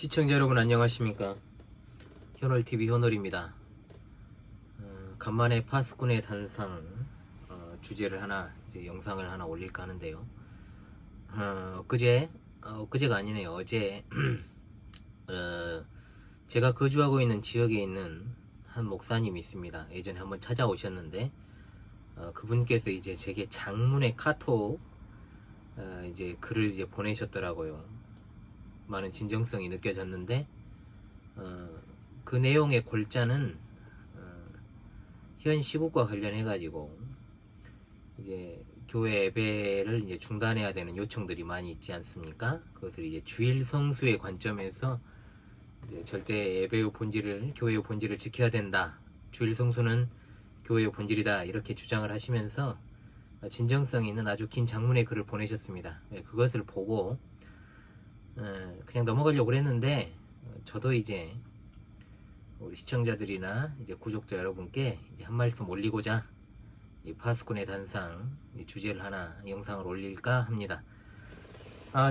시청자 여러분 안녕하십니까. 현월TV 현월입니다. 간만에 파수꾼의 단상 주제를 하나 이제 영상을 하나 올릴까 하는데요. 엊그제가 아니네요. 어제 제가 거주하고 있는 지역에 있는 한 목사님이 있습니다. 예전에 한번 찾아오셨는데 그분께서 이제 제게 장문의 카톡 이제 글을 이제 보내셨더라고요. 많은 진정성이 느껴졌는데 그 내용의 골자는 현 시국과 관련해 가지고 이제 교회 예배를 이제 중단해야 되는 요청들이 많이 있지 않습니까? 그것을 이제 주일 성수의 관점에서 이제 절대 예배의 본질을, 교회의 본질을 지켜야 된다. 주일 성수는 교회의 본질이다. 이렇게 주장을 하시면서 진정성 있는 아주 긴 장문의 글을 보내셨습니다. 그것을 보고 그냥 넘어가려고 그랬는데 저도 이제 우리 시청자들이나 이제 구독자 여러분께 이제 한 말씀 올리고자 이 파수꾼의 단상 이 주제를 하나 영상을 올릴까 합니다.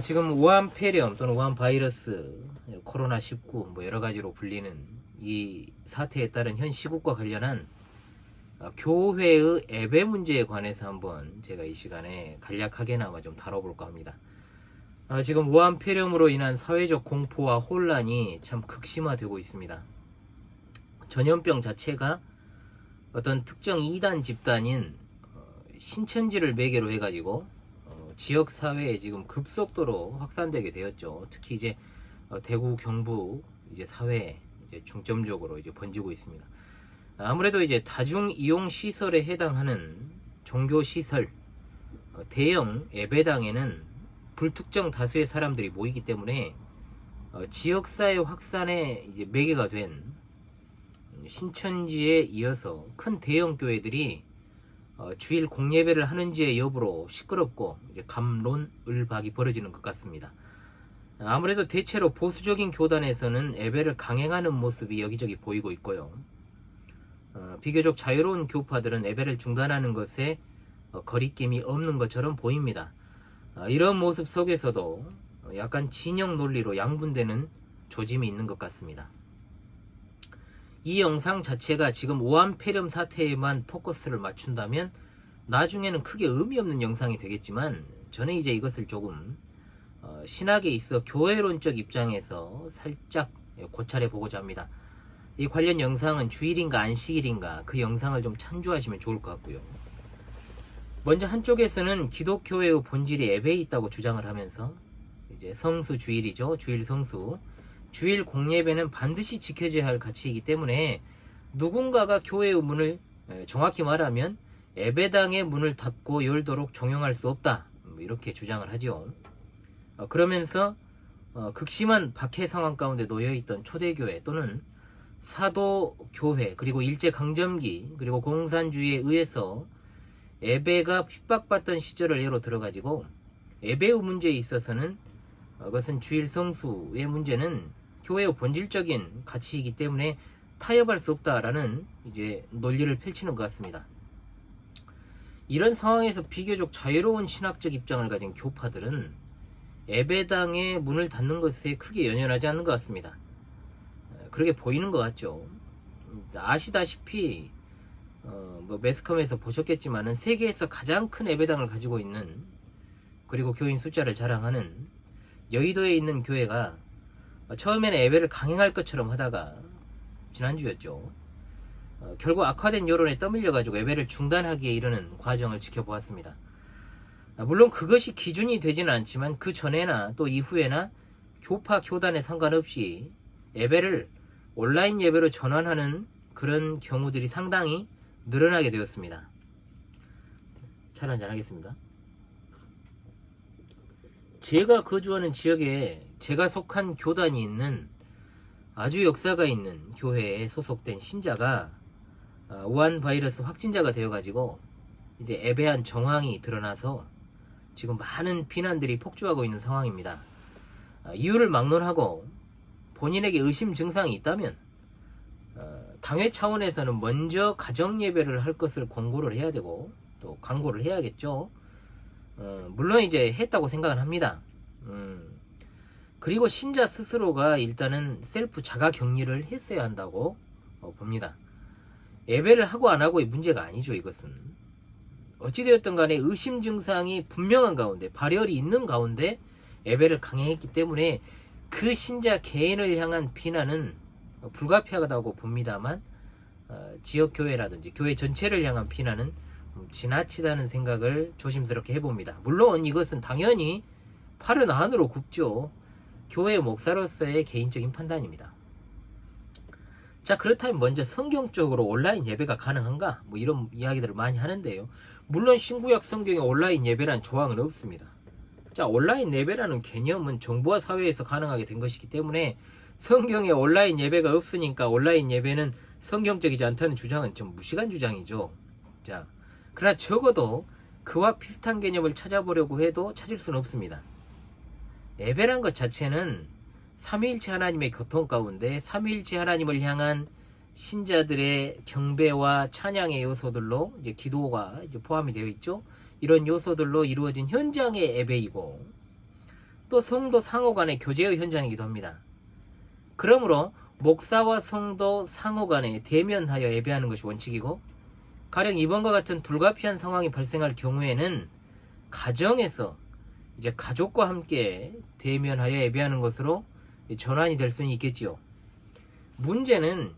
지금 우한 폐렴 또는 우한 바이러스, 코로나19 뭐 여러 가지로 불리는 이 사태에 따른 현 시국과 관련한 교회의 예배 문제에 관해서 한번 제가 이 시간에 간략하게나마 좀 다뤄볼까 합니다. 지금 우한 폐렴으로 인한 사회적 공포와 혼란이 참 극심화되고 있습니다. 전염병 자체가 어떤 특정 이단 집단인 신천지를 매개로 해가지고 지역 사회에 지금 급속도로 확산되게 되었죠. 특히 이제 대구 경북 이제 사회에 이제 중점적으로 이제 번지고 있습니다. 아무래도 이제 다중 이용 시설에 해당하는 종교 시설, 대형 예배당에는 불특정 다수의 사람들이 모이기 때문에 지역사회 확산에 이제 매개가 된 신천지에 이어서 큰 대형 교회들이 주일 공예배를 하는지의 여부로 시끄럽고 이제 갑론을박이 벌어지는 것 같습니다. 아무래도 대체로 보수적인 교단에서는 예배를 강행하는 모습이 여기저기 보이고 있고요. 비교적 자유로운 교파들은 예배를 중단하는 것에 거리낌이 없는 것처럼 보입니다. 이런 모습 속에서도 약간 진영 논리로 양분되는 조짐이 있는 것 같습니다. 이 영상 자체가 지금 우한 폐렴 사태에만 포커스를 맞춘다면 나중에는 크게 의미 없는 영상이 되겠지만 저는 이제 이것을 조금 신학에 있어 교회론적 입장에서 살짝 고찰해 보고자 합니다. 이 관련 영상은 주일인가 안식일인가 그 영상을 좀 참조하시면 좋을 것 같고요. 먼저 한쪽에서는 기독교회의 본질이 예배에 있다고 주장을 하면서 이제 성수 주일이죠. 주일 성수. 주일 공예배는 반드시 지켜져야 할 가치이기 때문에 누군가가 교회의 문을 정확히 말하면 예배당의 문을 닫고 열도록 종용할 수 없다. 이렇게 주장을 하죠. 그러면서 극심한 박해 상황 가운데 놓여있던 초대교회 또는 사도교회 그리고 일제강점기 그리고 공산주의에 의해서 예배가 핍박받던 시절을 예로 들어가지고 예배의 문제에 있어서는 그것은 주일 성수의 문제는 교회의 본질적인 가치이기 때문에 타협할 수 없다라는 이제 논리를 펼치는 것 같습니다. 이런 상황에서 비교적 자유로운 신학적 입장을 가진 교파들은 예배당의 문을 닫는 것에 크게 연연하지 않는 것 같습니다. 그렇게 보이는 것 같죠. 아시다시피 매스컴에서 보셨겠지만은 세계에서 가장 큰 예배당을 가지고 있는 그리고 교인 숫자를 자랑하는 여의도에 있는 교회가 처음에는 예배를 강행할 것처럼 하다가 지난주였죠. 결국 악화된 여론에 떠밀려 가지고 예배를 중단하기에 이르는 과정을 지켜보았습니다. 물론 그것이 기준이 되지는 않지만 그 전에나 또 이후에나 교파 교단에 상관없이 예배를 온라인 예배로 전환하는 그런 경우들이 상당히 늘어나게 되었습니다. 차 한잔 하겠습니다. 제가 거주하는 지역에 제가 속한 교단이 있는 아주 역사가 있는 교회에 소속된 신자가 우한 바이러스 확진자가 되어가지고 이제 예배한 정황이 드러나서 지금 많은 비난들이 폭주하고 있는 상황입니다. 이유를 막론하고 본인에게 의심 증상이 있다면 당회 차원에서는 먼저 가정 예배를 할 것을 권고를 해야 되고 또 광고를 해야겠죠. 물론 이제 했다고 생각을 합니다. 그리고 신자 스스로가 일단은 셀프 자가 격리를 했어야 한다고 봅니다. 예배를 하고 안 하고의 문제가 아니죠. 이것은 어찌되었든 간에 의심 증상이 분명한 가운데, 발열이 있는 가운데 예배를 강행했기 때문에 그 신자 개인을 향한 비난은 불가피하다고 봅니다만, 지역교회라든지 교회 전체를 향한 비난은 지나치다는 생각을 조심스럽게 해봅니다. 물론 이것은 당연히 팔은 안으로 굽죠. 교회 목사로서의 개인적인 판단입니다. 자, 그렇다면 먼저 성경적으로 온라인 예배가 가능한가? 뭐 이런 이야기들을 많이 하는데요. 물론 신구약 성경에 온라인 예배란 조항은 없습니다. 자, 온라인 예배라는 개념은 정보화 사회에서 가능하게 된 것이기 때문에 성경에 온라인 예배가 없으니까 온라인 예배는 성경적이지 않다는 주장은 좀 무식한 주장이죠. 자, 그러나 적어도 그와 비슷한 개념을 찾아보려고 해도 찾을 수는 없습니다. 예배란 것 자체는 삼위일체 하나님의 교통 가운데 삼위일체 하나님을 향한 신자들의 경배와 찬양의 요소들로 이제 기도가 이제 포함이 되어 있죠. 이런 요소들로 이루어진 현장의 예배이고, 또 성도 상호 간의 교제의 현장이기도 합니다. 그러므로 목사와 성도 상호 간에 대면하여 예배하는 것이 원칙이고, 가령 이번과 같은 불가피한 상황이 발생할 경우에는 가정에서 이제 가족과 함께 대면하여 예배하는 것으로 전환이 될 수는 있겠지요. 문제는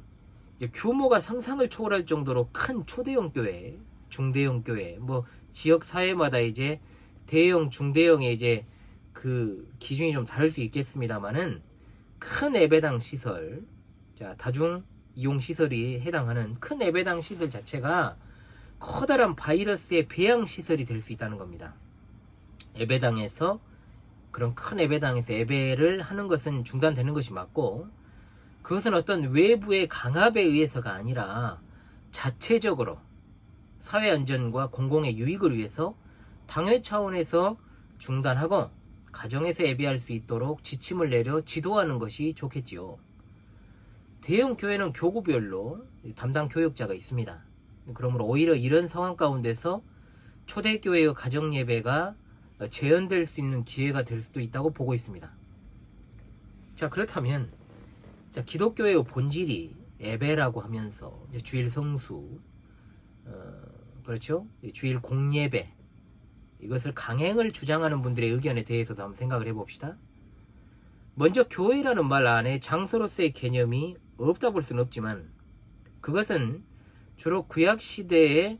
이제 규모가 상상을 초월할 정도로 큰 초대형 교회, 중대형 교회, 뭐 지역 사회마다 이제 대형, 중대형의 이제 그 기준이 좀 다를 수 있겠습니다만은, 큰 예배당 시설, 자, 다중 이용 시설이 해당하는 큰 예배당 시설 자체가 커다란 바이러스의 배양 시설이 될 수 있다는 겁니다. 예배당에서, 그런 큰 예배당에서 예배를 하는 것은 중단되는 것이 맞고, 그것은 어떤 외부의 강압에 의해서가 아니라 자체적으로 사회안전과 공공의 유익을 위해서 당회 차원에서 중단하고 가정에서 예배할 수 있도록 지침을 내려 지도하는 것이 좋겠지요. 대형 교회는 교구별로 담당 교육자가 있습니다. 그러므로 오히려 이런 상황 가운데서 초대교회의 가정예배가 재현될 수 있는 기회가 될 수도 있다고 보고 있습니다. 자, 그렇다면 자, 기독교의 본질이 예배라고 하면서 이제 주일 성수, 그렇죠? 주일 공예배, 이것을 강행을 주장하는 분들의 의견에 대해서도 한번 생각을 해봅시다. 먼저 교회라는 말 안에 장소로서의 개념이 없다 볼 수는 없지만, 그것은 주로 구약시대의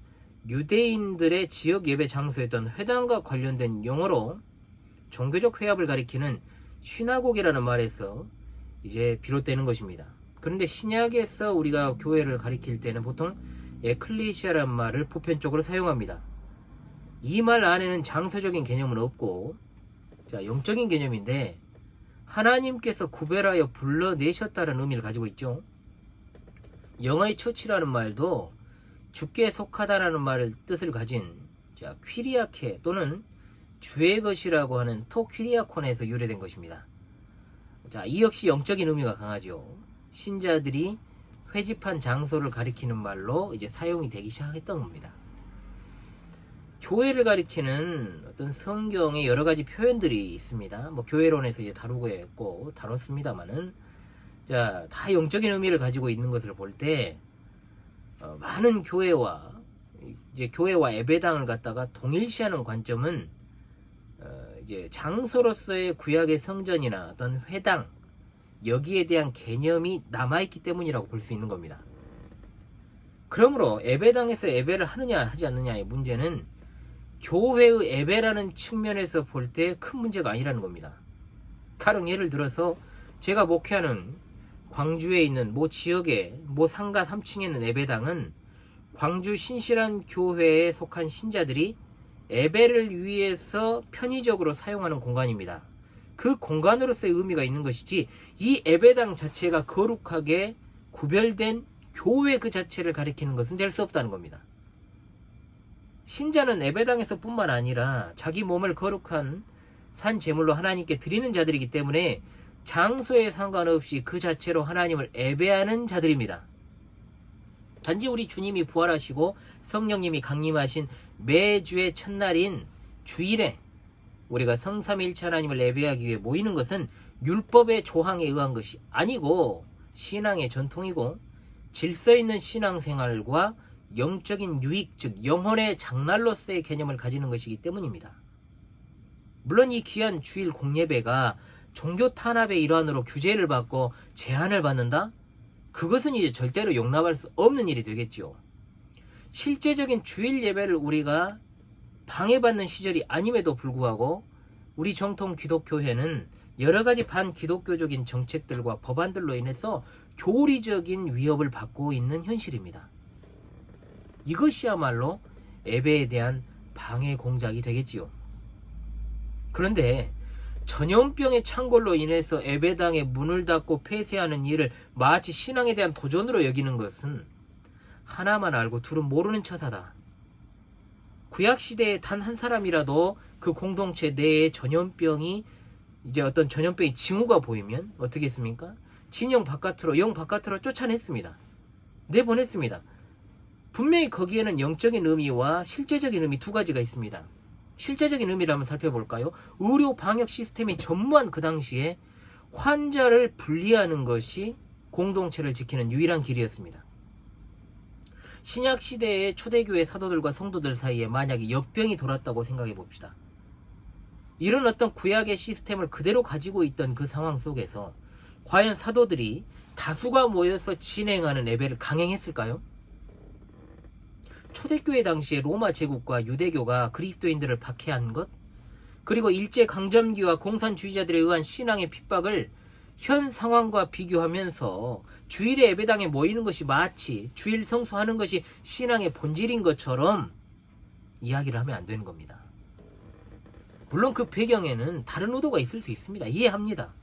유대인들의 지역 예배 장소였던 회당과 관련된 용어로 종교적 회합을 가리키는 시나고게라는 말에서 이제 비롯되는 것입니다. 그런데 신약에서 우리가 교회를 가리킬 때는 보통 에클레시아라는 말을 보편적으로 사용합니다. 이 말 안에는 장소적인 개념은 없고, 자, 영적인 개념인데 하나님께서 구별하여 불러내셨다는 의미를 가지고 있죠. 영어의 처치라는 말도 주께 속하다라는 말을 뜻을 가진, 자, 퀴리아케 또는 주의 것이라고 하는 토 퀴리아콘에서 유래된 것입니다. 자, 이 역시 영적인 의미가 강하죠. 신자들이 회집한 장소를 가리키는 말로 이제 사용이 되기 시작했던 겁니다. 교회를 가리키는 어떤 성경의 여러 가지 표현들이 있습니다. 뭐 교회론에서 이제 다루고 했고 다뤘습니다만은, 자, 다 영적인 의미를 가지고 있는 것을 볼 때 많은 교회와 이제 교회와 예배당을 갖다가 동일시하는 관점은 이제 장소로서의 구약의 성전이나 어떤 회당, 여기에 대한 개념이 남아있기 때문이라고 볼 수 있는 겁니다. 그러므로 예배당에서 예배를 하느냐 하지 않느냐의 문제는 교회의 예배라는 측면에서 볼 때 큰 문제가 아니라는 겁니다. 가령 예를 들어서 제가 목회하는 광주에 있는 모 지역의 모 상가 3층에 있는 예배당은 광주 신실한 교회에 속한 신자들이 예배를 위해서 편의적으로 사용하는 공간입니다. 그 공간으로서의 의미가 있는 것이지, 이 예배당 자체가 거룩하게 구별된 교회 그 자체를 가리키는 것은 될 수 없다는 겁니다. 신자는 예배당에서 뿐만 아니라 자기 몸을 거룩한 산 제물로 하나님께 드리는 자들이기 때문에 장소에 상관없이 그 자체로 하나님을 예배하는 자들입니다. 단지 우리 주님이 부활하시고 성령님이 강림하신 매주의 첫날인 주일에 우리가 성삼위일체 하나님을 예배하기 위해 모이는 것은 율법의 조항에 의한 것이 아니고 신앙의 전통이고 질서 있는 신앙생활과 영적인 유익, 즉 영혼의 장날로서의 개념을 가지는 것이기 때문입니다. 물론 이 귀한 주일 공예배가 종교 탄압의 일환으로 규제를 받고 제한을 받는다? 그것은 이제 절대로 용납할 수 없는 일이 되겠죠. 실제적인 주일 예배를 우리가 방해받는 시절이 아님에도 불구하고 우리 정통 기독교회는 여러 가지 반기독교적인 정책들과 법안들로 인해서 교리적인 위협을 받고 있는 현실입니다. 이것이야말로 예배에 대한 방해 공작이 되겠지요. 그런데 전염병의 창궐로 인해서 예배당의 문을 닫고 폐쇄하는 일을 마치 신앙에 대한 도전으로 여기는 것은 하나만 알고 둘은 모르는 처사다. 구약시대에 단 한 사람이라도 그 공동체 내에 전염병이 이제 어떤 전염병의 징후가 보이면 어떻게 했습니까? 진영 바깥으로, 영 바깥으로 쫓아냈습니다. 내보냈습니다. 분명히 거기에는 영적인 의미와 실제적인 의미 두 가지가 있습니다. 실제적인 의미를 한번 살펴볼까요? 의료 방역 시스템이 전무한 그 당시에 환자를 분리하는 것이 공동체를 지키는 유일한 길이었습니다. 신약시대의 초대교회 사도들과 성도들 사이에 만약에 역병이 돌았다고 생각해 봅시다. 이런 어떤 구약의 시스템을 그대로 가지고 있던 그 상황 속에서 과연 사도들이 다수가 모여서 진행하는 예배를 강행했을까요? 초대교회 당시에 로마 제국과 유대교가 그리스도인들을 박해한 것, 그리고 일제강점기와 공산주의자들에 의한 신앙의 핍박을 현 상황과 비교하면서 주일에 예배당에 모이는 것이 마치 주일 성수하는 것이 신앙의 본질인 것처럼 이야기를 하면 안 되는 겁니다. 물론 그 배경에는 다른 의도가 있을 수 있습니다. 이해합니다.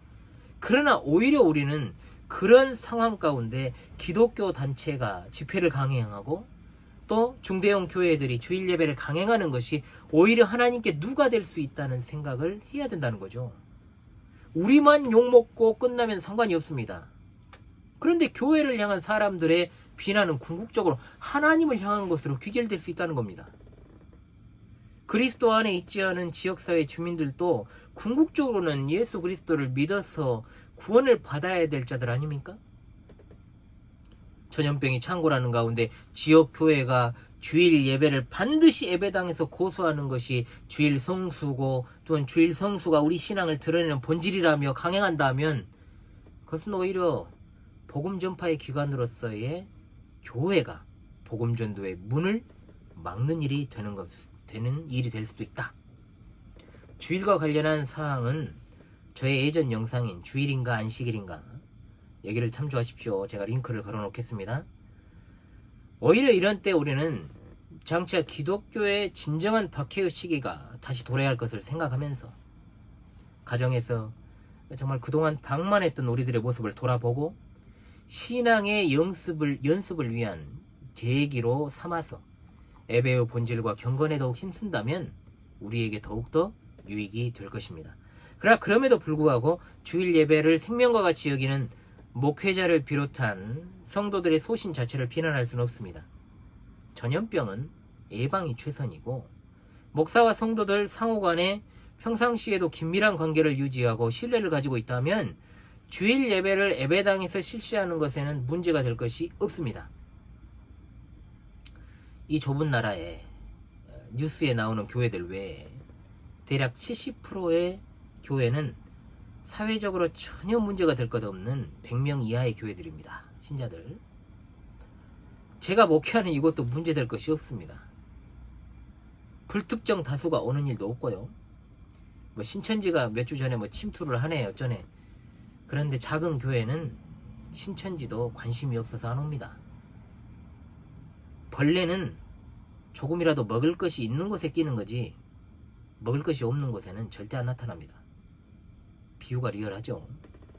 그러나 오히려 우리는 그런 상황 가운데 기독교 단체가 집회를 강행하고 또 중대형 교회들이 주일 예배를 강행하는 것이 오히려 하나님께 누가 될 수 있다는 생각을 해야 된다는 거죠. 우리만 욕먹고 끝나면 상관이 없습니다. 그런데 교회를 향한 사람들의 비난은 궁극적으로 하나님을 향한 것으로 귀결될 수 있다는 겁니다. 그리스도 안에 있지 않은 지역사회 주민들도 궁극적으로는 예수 그리스도를 믿어서 구원을 받아야 될 자들 아닙니까? 전염병이 창궐하는 가운데 지역교회가 주일 예배를 반드시 예배당에서 고수하는 것이 주일 성수고 또는 주일 성수가 우리 신앙을 드러내는 본질이라며 강행한다면 그것은 오히려 복음 전파의 기관으로서의 교회가 복음 전도의 문을 막는 일이 되는 일이 될 수도 있다. 주일과 관련한 사항은 저의 예전 영상인 주일인가 안식일인가 여기를 참조하십시오. 제가 링크를 걸어 놓겠습니다. 오히려 이런 때 우리는 장차 기독교의 진정한 박해의 시기가 다시 도래할 것을 생각하면서 가정에서 정말 그동안 방만했던 우리들의 모습을 돌아보고 신앙의 연습을 위한 계기로 삼아서 예배의 본질과 경건에 더욱 힘쓴다면 우리에게 더욱더 유익이 될 것입니다. 그러나 그럼에도 불구하고 주일 예배를 생명과 같이 여기는 목회자를 비롯한 성도들의 소신 자체를 비난할 수는 없습니다. 전염병은 예방이 최선이고 목사와 성도들 상호간에 평상시에도 긴밀한 관계를 유지하고 신뢰를 가지고 있다면 주일 예배를 예배당에서 실시하는 것에는 문제가 될 것이 없습니다. 이 좁은 나라에 뉴스에 나오는 교회들 외에 대략 70%의 교회는 사회적으로 전혀 문제가 될 것 없는 100명 이하의 교회들입니다. 신자들. 제가 목회하는 이곳도 문제될 것이 없습니다. 불특정 다수가 오는 일도 없고요. 신천지가 몇 주 전에 침투를 하네 어쩌네. 그런데 작은 교회는 신천지도 관심이 없어서 안 옵니다. 벌레는 조금이라도 먹을 것이 있는 곳에 끼는 거지 먹을 것이 없는 곳에는 절대 안 나타납니다. 비유가 리얼하죠?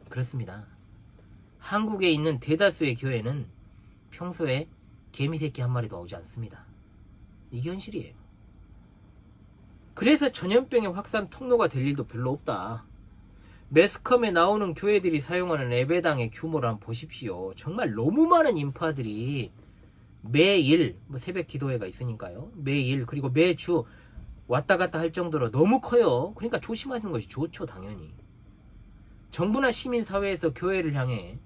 그렇습니다. 한국에 있는 대다수의 교회는 평소에 개미새끼 한 마리도 오지 않습니다. 이게 현실이에요. 그래서 전염병의 확산 통로가 될 일도 별로 없다. 매스컴에 나오는 교회들이 사용하는 예배당의 규모를 한번 보십시오. 정말 너무 많은 인파들이 매일 새벽 기도회가 있으니까요. 매일 그리고 매주 왔다 갔다 할 정도로 너무 커요. 그러니까 조심하시는 것이 좋죠. 당연히. 정부나 시민사회에서 교회를 향해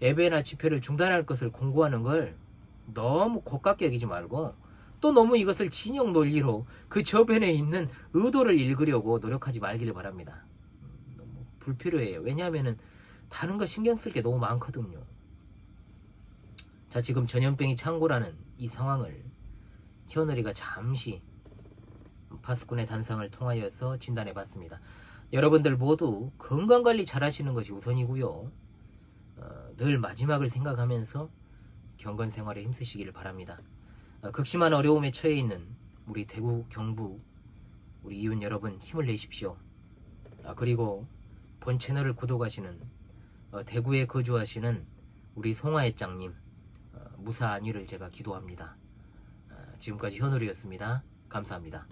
예배나 집회를 중단할 것을 공고하는 걸 너무 고깝게 여기지 말고 또 너무 이것을 진영 논리로 그 저변에 있는 의도를 읽으려고 노력하지 말기를 바랍니다. 너무 불필요해요. 왜냐하면 다른 거 신경 쓸 게 너무 많거든요. 자, 지금 전염병이 창궐하는 이 상황을 현우리가 잠시 파수꾼의 단상을 통하여서 진단해 봤습니다. 여러분들 모두 건강관리 잘 하시는 것이 우선이고요. 늘 마지막을 생각하면서 경건 생활에 힘쓰시기를 바랍니다. 극심한 어려움에 처해 있는 우리 대구, 경북, 우리 이웃 여러분 힘을 내십시오. 그리고 본 채널을 구독하시는 대구에 거주하시는 우리 송하애짱님 무사 안위를 제가 기도합니다. 지금까지 현우리였습니다. 감사합니다.